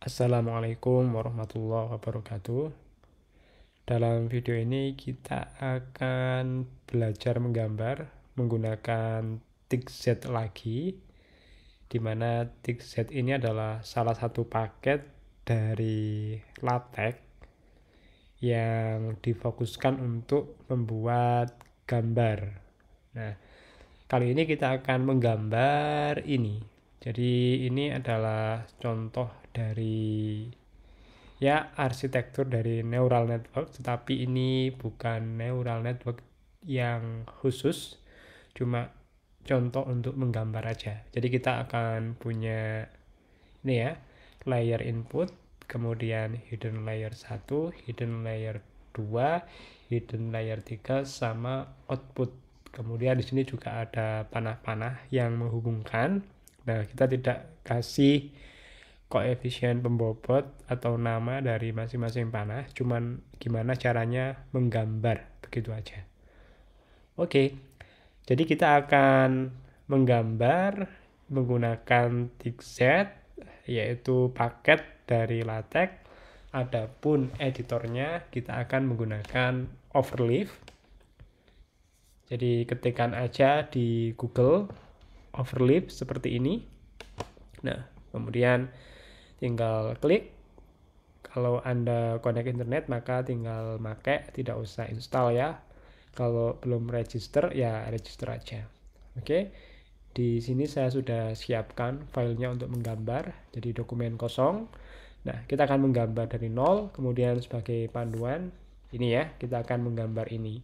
Assalamualaikum warahmatullahi wabarakatuh. Dalam video ini kita akan belajar menggambar menggunakan TIXZ lagi, di mana TIXZ ini adalah salah satu paket dari LaTeX yang difokuskan untuk membuat gambar. Nah, kali ini kita akan menggambar ini. Jadi ini adalah contoh dari arsitektur dari neural network, tetapi ini bukan neural network yang khusus, cuma contoh untuk menggambar aja. Jadi kita akan punya ini ya, layer input, kemudian hidden layer 1, hidden layer 2, hidden layer 3 sama output. Kemudian di sini juga ada panah-panah yang menghubungkan. Nah, kita tidak kasih koefisien pembobot atau nama dari masing-masing panah, cuman gimana caranya menggambar, begitu aja. Oke, jadi kita akan menggambar menggunakan TIXZ, yaitu paket dari LaTeX. Adapun editornya kita akan menggunakan Overleaf. Jadi ketikkan aja di Google Overleaf seperti ini. Nah, kemudian tinggal klik. Kalau Anda connect internet maka tinggal pakai, tidak usah install ya. Kalau belum register ya register aja. Oke. Di sini saya sudah siapkan filenya untuk menggambar, jadi dokumen kosong. Nah, kita akan menggambar dari nol, kemudian sebagai panduan ini ya, kita akan menggambar ini.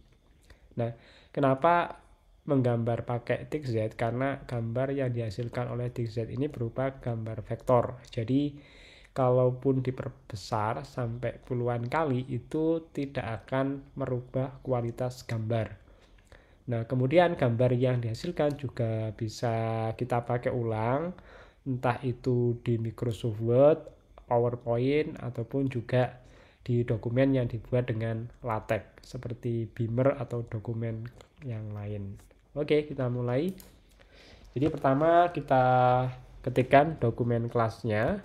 Nah, kenapa menggambar pakai TIXZ? Karena gambar yang dihasilkan oleh TIXZ ini berupa gambar vektor. Jadi kalaupun diperbesar sampai puluhan kali itu tidak akan merubah kualitas gambar. Nah, kemudian gambar yang dihasilkan juga bisa kita pakai ulang, entah itu di Microsoft Word, PowerPoint, ataupun juga di dokumen yang dibuat dengan LaTeX, seperti Beamer atau dokumen yang lain. Oke, kita mulai. Jadi pertama kita ketikkan dokumen kelasnya.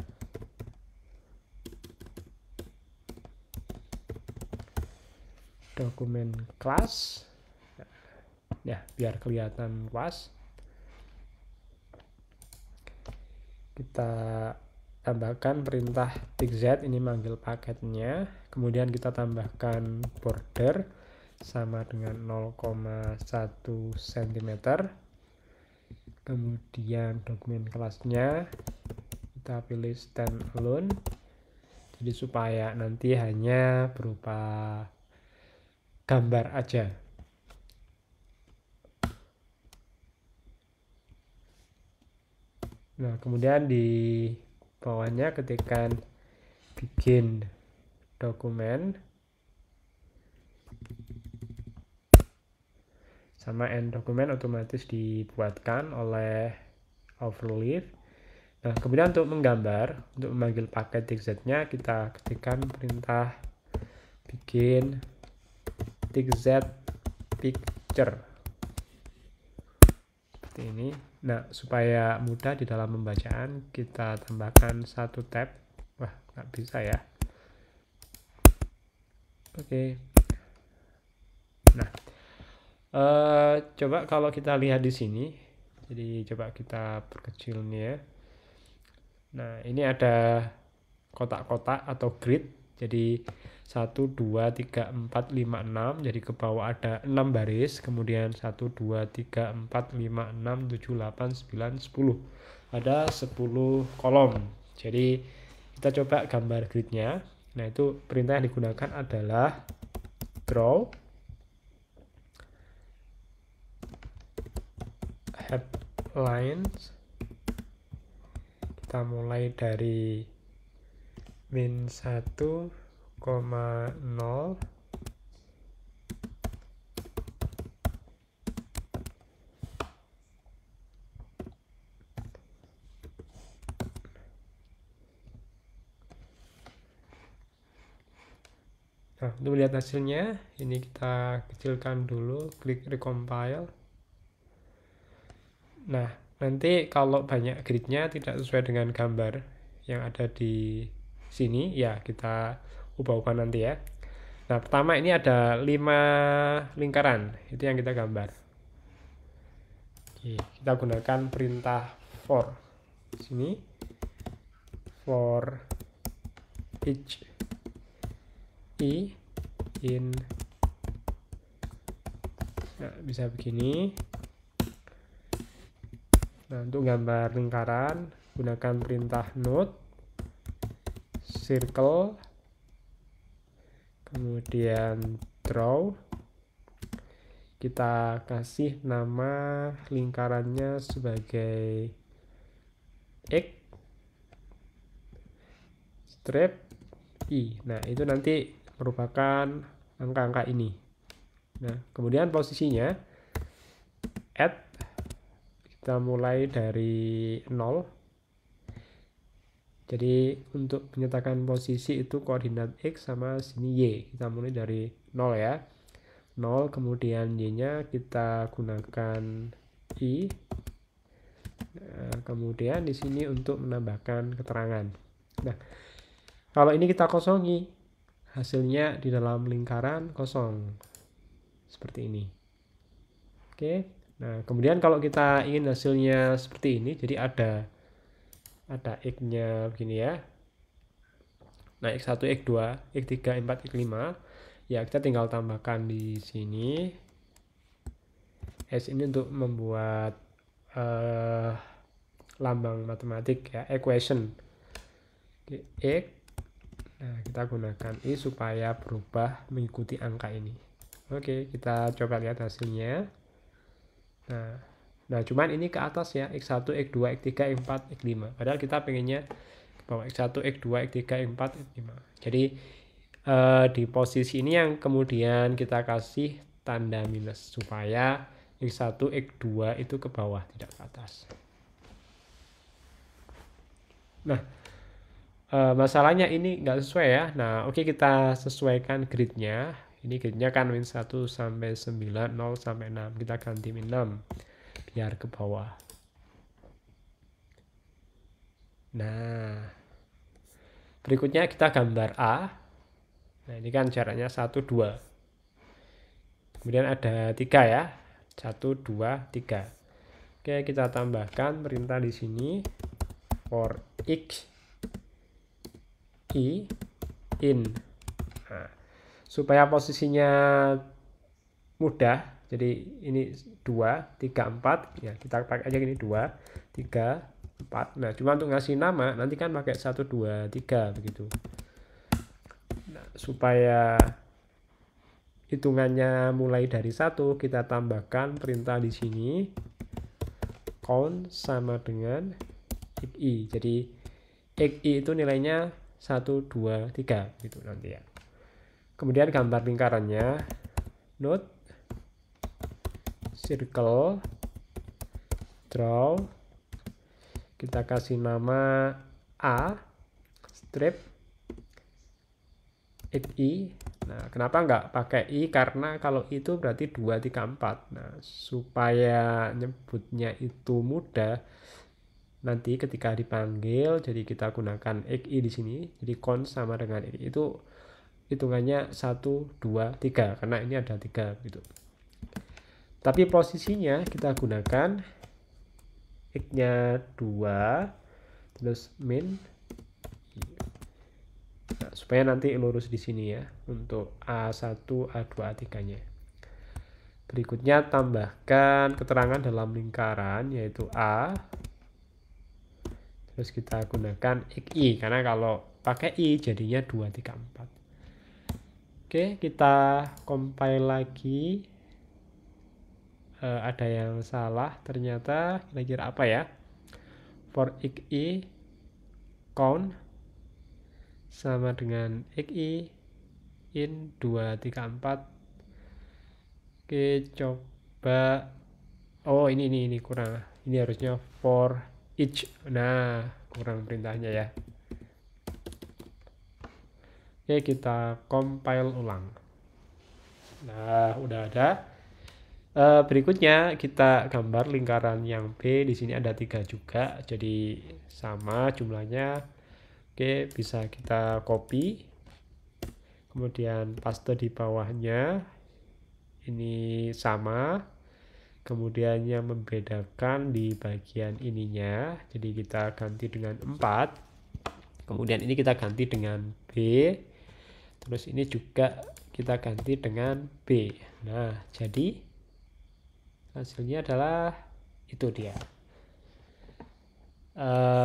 Dokumen kelas. Ya, biar kelihatan luas. Kita tambahkan perintah TIXZ, ini manggil paketnya. Kemudian kita tambahkan border sama dengan 0,1 cm. Kemudian dokumen kelasnya kita pilih standalone. Jadi supaya nanti hanya berupa gambar aja. Nah, kemudian di bawahnya ketikkan bikin dokumen sama end dokumen otomatis dibuatkan oleh Overleaf. Nah, kemudian untuk menggambar, untuk memanggil paket TIXZ-nya kita ketikkan perintah bikin TIXZ picture seperti ini. Nah, supaya mudah di dalam pembacaan kita tambahkan satu tab. Wah, nggak bisa ya. Oke. Nah, coba kalau kita lihat di sini, jadi coba kita perkecil nih ya. Nah, ini ada kotak-kotak atau grid. Jadi 1, 2, 3, 4, 5, 6. Jadi ke bawah ada 6 baris. Kemudian 1, 2, 3, 4, 5, 6, 7, 8, 9, 10. Ada 10 kolom. Jadi kita coba gambar gridnya. Nah, itu perintah yang digunakan adalah draw headlines. Kita mulai dari min 1,0 Nah, untuk melihat hasilnya, ini kita kecilkan dulu, klik recompile. Nah, nanti kalau banyak gridnya tidak sesuai dengan gambar yang ada di sini ya kita ubah-ubah nanti ya. Nah, pertama ini ada 5 lingkaran, itu yang kita gambar. Oke, kita gunakan perintah for. Sini for each i in. Nah, bisa begini. Nah, untuk gambar lingkaran gunakan perintah node circle, kemudian draw. Kita kasih nama lingkarannya sebagai X, strip I. Nah, itu nanti merupakan angka-angka ini. Nah, kemudian posisinya add, kita mulai dari 0. Jadi untuk menyatakan posisi itu koordinat X sama sini Y. Kita mulai dari 0 ya. 0, kemudian Y-nya kita gunakan I. Nah, kemudian di sini untuk menambahkan keterangan. Nah, kalau ini kita kosongi, hasilnya di dalam lingkaran kosong. Seperti ini. Oke. Nah, kemudian kalau kita ingin hasilnya seperti ini, jadi ada X-nya begini ya. Nah, X1, X2, X3, X4, X5. Ya, kita tinggal tambahkan di sini. S ini untuk membuat lambang matematik ya, equation. X. Nah, kita gunakan I supaya berubah mengikuti angka ini. Oke, kita coba lihat hasilnya. Nah, cuman ini ke atas ya, X1, X2, X3, X4, X5. Padahal kita pengennya ke bawah X1, X2, X3, X4, X5. Jadi di posisi ini yang kemudian kita kasih tanda minus supaya X1, X2 itu ke bawah, tidak ke atas. Nah, masalahnya ini nggak sesuai ya. Nah, oke, kita sesuaikan gridnya. Ini gridnya kan min 1 sampai 9, 0 sampai 6. Kita ganti min 6 biar ke bawah. Nah, berikutnya kita gambar A. Nah, ini kan jaraknya 1, 2. Kemudian ada 3 ya. 1, 2, 3. Oke, kita tambahkan perintah di sini for X I in. Nah, supaya posisinya mudah, jadi ini 2, 3, 4 ya, kita pakai aja gini 2, 3, 4. Nah, cuma untuk ngasih nama nanti kan pakai 1, 2, 3 begitu. Nah, supaya hitungannya mulai dari 1, kita tambahkan perintah di sini count sama dengan xi. Jadi xi itu nilainya 1, 2, 3 gitu nanti ya. Kemudian gambar lingkarannya node circle draw, kita kasih nama A strip xi. Nah, kenapa nggak pakai i? Karena kalau itu berarti 2, 3, 4. Nah, supaya nyebutnya itu mudah nanti ketika dipanggil, jadi kita gunakan xi di sini. Jadi cons sama dengan xi itu hitungannya 1, 2, 3 karena ini ada 3 gitu. Tapi posisinya kita gunakan x-nya 2 terus min. Nah, supaya nanti lurus di sini ya untuk A1, A2, A3-nya. Berikutnya tambahkan keterangan dalam lingkaran yaitu A. Terus kita gunakan xi karena kalau pakai i jadinya 2, 3, 4. Oke, kita compile lagi. Ada yang salah ternyata, kira-kira apa ya? For xi count sama dengan xi in 2, 3, 4. Oke, coba. Oh, ini kurang. Ini harusnya for each. Nah, kurang perintahnya ya. Oke, kita compile ulang. Nah, udah ada. Berikutnya kita gambar lingkaran yang B. Di sini ada 3 juga, jadi sama jumlahnya Oke, bisa kita copy, kemudian paste di bawahnya. Ini sama, kemudian yang membedakan di bagian ininya, jadi kita ganti dengan 4, kemudian ini kita ganti dengan B, terus ini juga kita ganti dengan B. Nah, jadi hasilnya adalah itu dia.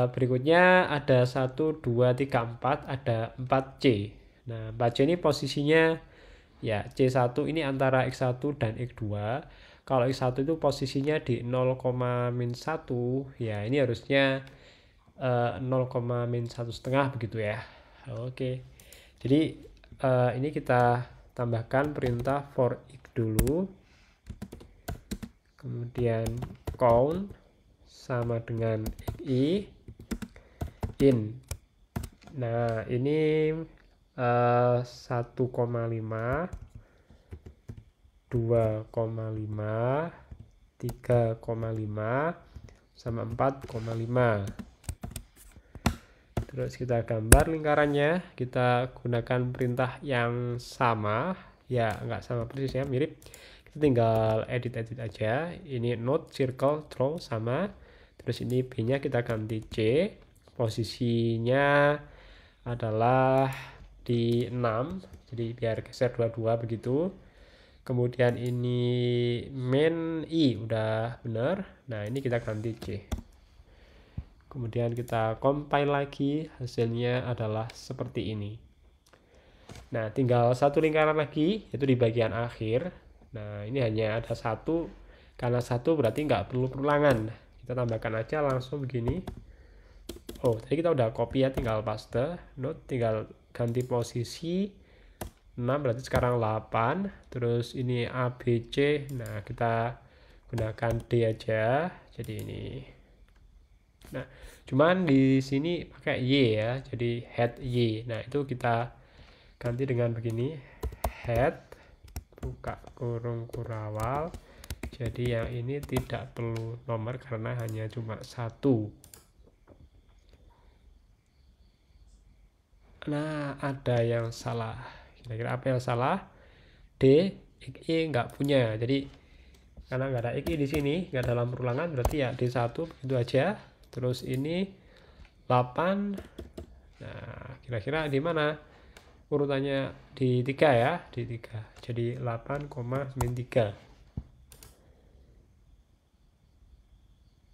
Berikutnya ada 1, 2, 3, 4, ada 4C. Nah, 4C ini posisinya ya C1 ini antara X1 dan X2. Kalau X1 itu posisinya di 0,-1, ya ini harusnya 0,-1,5 begitu ya. Oke. Jadi ini kita tambahkan perintah for X dulu. Kemudian count sama dengan xi in. Nah, ini 1,5, 2,5, 3,5 sama 4,5. Terus kita gambar lingkarannya, kita gunakan perintah yang sama, ya nggak sama persis ya, mirip. Kita tinggal edit aja. Ini node, circle, draw sama. Terus ini B-nya kita ganti C. Posisinya adalah di 6. Jadi biar geser dua-dua begitu. Kemudian ini main I udah benar. Nah, ini kita ganti C. Kemudian kita compile lagi, hasilnya adalah seperti ini. Nah, tinggal satu lingkaran lagi, yaitu di bagian akhir. Nah, ini hanya ada satu, karena satu berarti nggak perlu perulangan. Kita tambahkan aja langsung begini. Oh, tadi kita udah copy ya, tinggal paste. Note, tinggal ganti posisi. 6 berarti sekarang 8. Terus ini A, B, C. Nah, kita gunakan D aja. Jadi ini. Nah, cuman di sini pakai Y ya, jadi head Y. Nah, itu kita ganti dengan begini, head buka kurung kurawal. Jadi yang ini tidak perlu nomor karena hanya cuma satu. Nah, ada yang salah. Kira-kira apa yang salah? D, XI nggak punya. Jadi karena nggak ada XI di sini, nggak dalam perulangan, berarti ya D1 begitu aja. Terus ini 8. Nah, kira-kira di mana urutannya? Di 3 ya, di 3. Jadi 8,-3.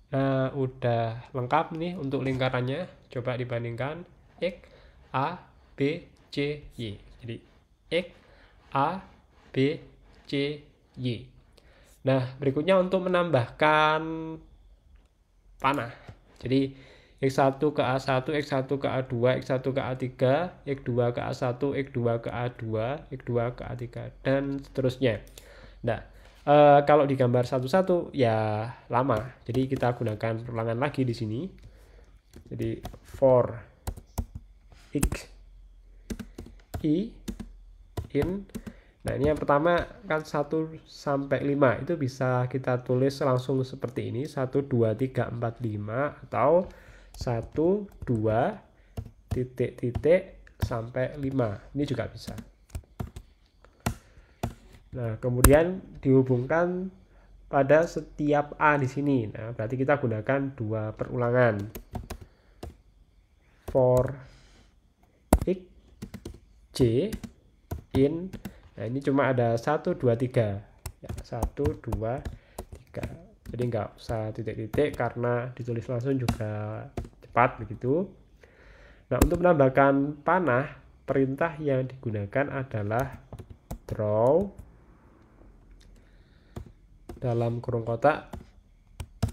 Nah, udah lengkap nih untuk lingkarannya. Coba dibandingkan X, A, B, C, Y. Jadi X, A, B, C, Y. Nah, berikutnya untuk menambahkan panah. Jadi X1 ke A1, X1 ke A2, X1 ke A3, X2 ke A1, X2 ke A2, X2 ke A3, dan seterusnya. Nah, kalau digambar satu-satu ya lama. Jadi kita gunakan perulangan lagi di sini. Jadi for X I in. Nah, ini yang pertama kan 1 sampai 5 itu bisa kita tulis langsung seperti ini, 1 2 3 4 5 atau 1 2 titik sampai 5. Ini juga bisa. Nah, kemudian dihubungkan pada setiap A di sini. Nah, berarti kita gunakan 2 perulangan. For X J in. Nah, ini cuma ada 1 2 3. Ya, 1 2 3. Jadi nggak usah titik-titik karena ditulis langsung juga cepat begitu. Nah, untuk menambahkan panah, perintah yang digunakan adalah draw dalam kurung kotak.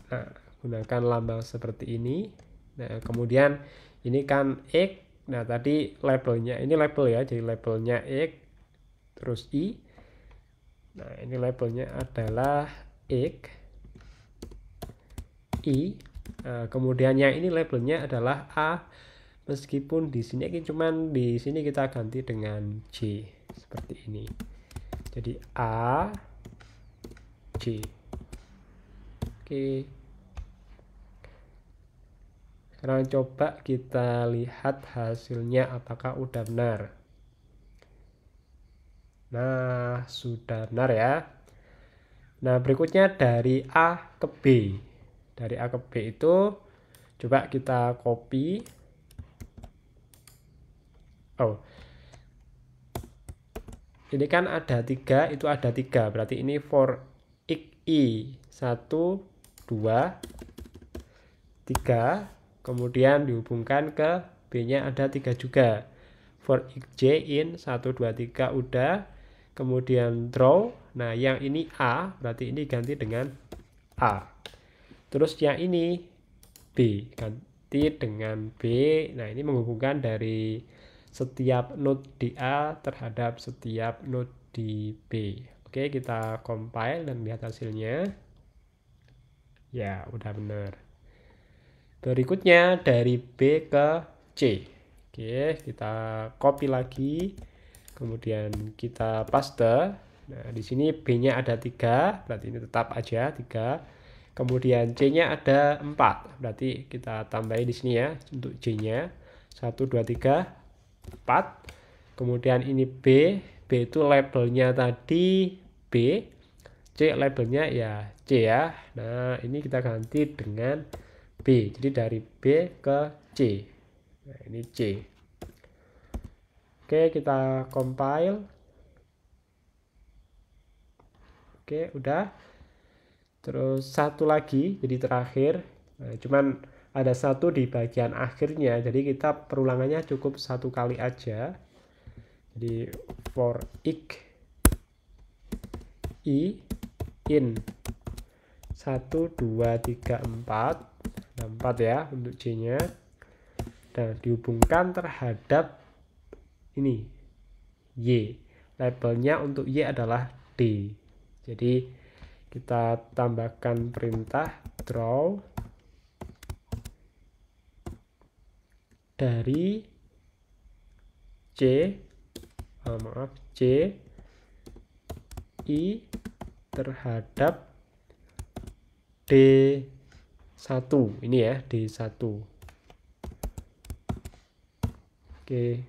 Nah, gunakan lambang seperti ini. Nah, kemudian ini kan X. Nah, tadi labelnya, ini label ya, jadi labelnya X terus I. Nah, ini labelnya adalah X I. Nah, kemudian yang ini labelnya adalah A, meskipun di sini cuman di sini kita ganti dengan J seperti ini. Jadi A J. Oke. Sekarang coba kita lihat hasilnya apakah udah benar. Nah, sudah benar ya. Nah, berikutnya dari A ke B. Dari A ke B itu coba kita copy. Oh, ini kan ada 3, itu ada 3. Berarti ini for i 1, 2, 3. Kemudian dihubungkan ke B-nya ada 3 juga. For j in 1, 2, 3 udah. Kemudian draw. Nah, yang ini A, berarti ini ganti dengan A. Terus yang ini B, ganti dengan B. Nah, ini menghubungkan dari setiap node di A terhadap setiap node di B. Oke, kita compile dan lihat hasilnya. Ya, udah benar. Berikutnya dari B ke C. Oke, kita copy lagi. Kemudian kita paste. Nah, di sini B-nya ada 3, berarti ini tetap aja 3. Kemudian C-nya ada 4, berarti kita tambahin di sini ya untuk J-nya. 1, 2, 3, 4. Kemudian ini B. B itu labelnya tadi B. C labelnya ya C ya. Nah, ini kita ganti dengan B. Jadi dari B ke C. Nah, ini C. Oke, kita compile. Oke, udah. Terus satu lagi, jadi terakhir. Nah, cuman ada satu di bagian akhirnya, jadi kita perulangannya cukup satu kali aja. Jadi for i in 1, 2, 3, 4. Nah, 4 ya untuk J-nya. Dan dihubungkan terhadap ini Y. Labelnya untuk Y adalah D. Jadi kita tambahkan perintah draw dari C I terhadap D1 ini ya, D1. Oke.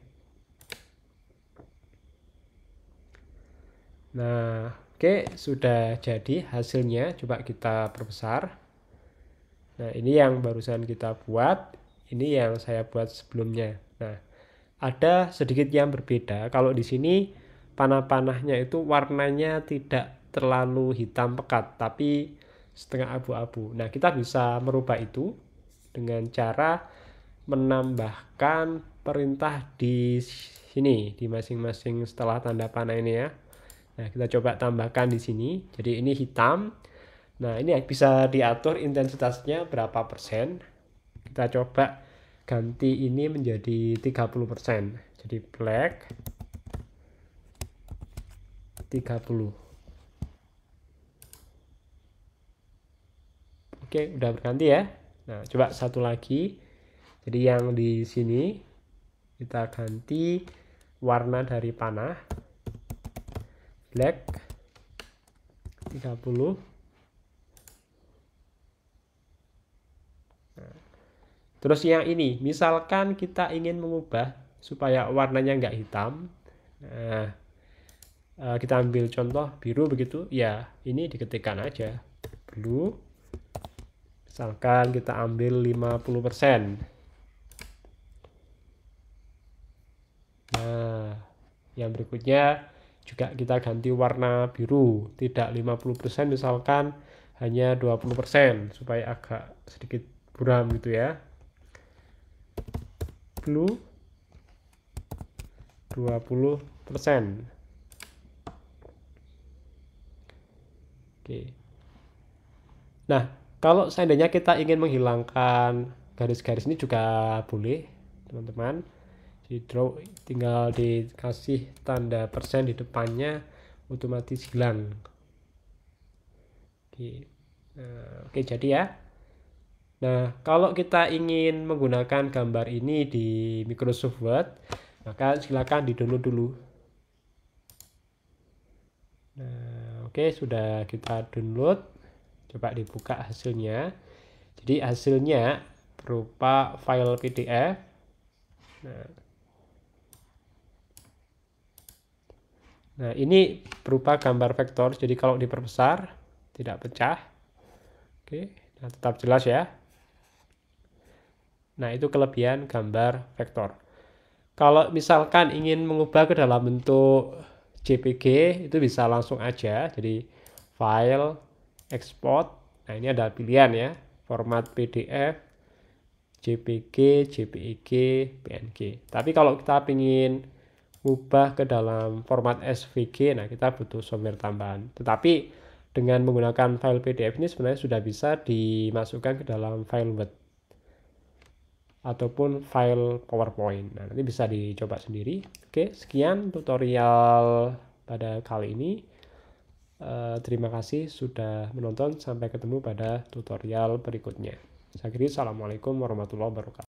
Nah, oke, sudah jadi hasilnya. Coba kita perbesar. Nah, ini yang barusan kita buat. Ini yang saya buat sebelumnya. Nah, ada sedikit yang berbeda. Kalau di sini panah-panahnya itu warnanya tidak terlalu hitam pekat, tapi setengah abu-abu. Nah, kita bisa merubah itu dengan cara menambahkan perintah di sini, di masing-masing setelah tanda panah ini ya. Nah, kita coba tambahkan di sini. Jadi ini hitam. Nah, ini bisa diatur intensitasnya berapa persen. Kita coba ganti ini menjadi 30%. Jadi black 30. Oke, udah berganti ya. Nah, coba satu lagi. Jadi yang di sini kita ganti warna dari panah black 30. Terus yang ini, misalkan kita ingin mengubah supaya warnanya nggak hitam. Nah, kita ambil contoh biru begitu. Ya, ini diketikkan aja. Blue. Misalkan kita ambil 50%. Nah, yang berikutnya juga kita ganti warna biru. Tidak 50%, misalkan hanya 20%. Supaya agak sedikit buram gitu ya. Blue 20%. Oke. Nah, kalau seandainya kita ingin menghilangkan garis-garis ini juga boleh, teman-teman. Di draw tinggal dikasih tanda persen di depannya, otomatis hilang. Oke. Nah, oke, jadi ya. Nah, kalau kita ingin menggunakan gambar ini di Microsoft Word, maka silakan di-download dulu. Nah, oke, sudah kita download. Coba dibuka hasilnya. Jadi hasilnya berupa file PDF. Nah, ini berupa gambar vektor, jadi kalau diperbesar tidak pecah. Oke, nah tetap jelas ya. Nah, itu kelebihan gambar vektor. Kalau misalkan ingin mengubah ke dalam bentuk JPG, itu bisa langsung aja. Jadi file, export. Nah, ini ada pilihan ya, format PDF, JPG, JPEG, PNG. Tapi kalau kita ingin ubah ke dalam format SVG, nah kita butuh software tambahan. Tetapi dengan menggunakan file PDF ini sebenarnya sudah bisa dimasukkan ke dalam file Word ataupun file PowerPoint. Nah, nanti bisa dicoba sendiri. Oke, sekian tutorial pada kali ini. Terima kasih sudah menonton. Sampai ketemu pada tutorial berikutnya. Saya kira, assalamualaikum warahmatullahi wabarakatuh.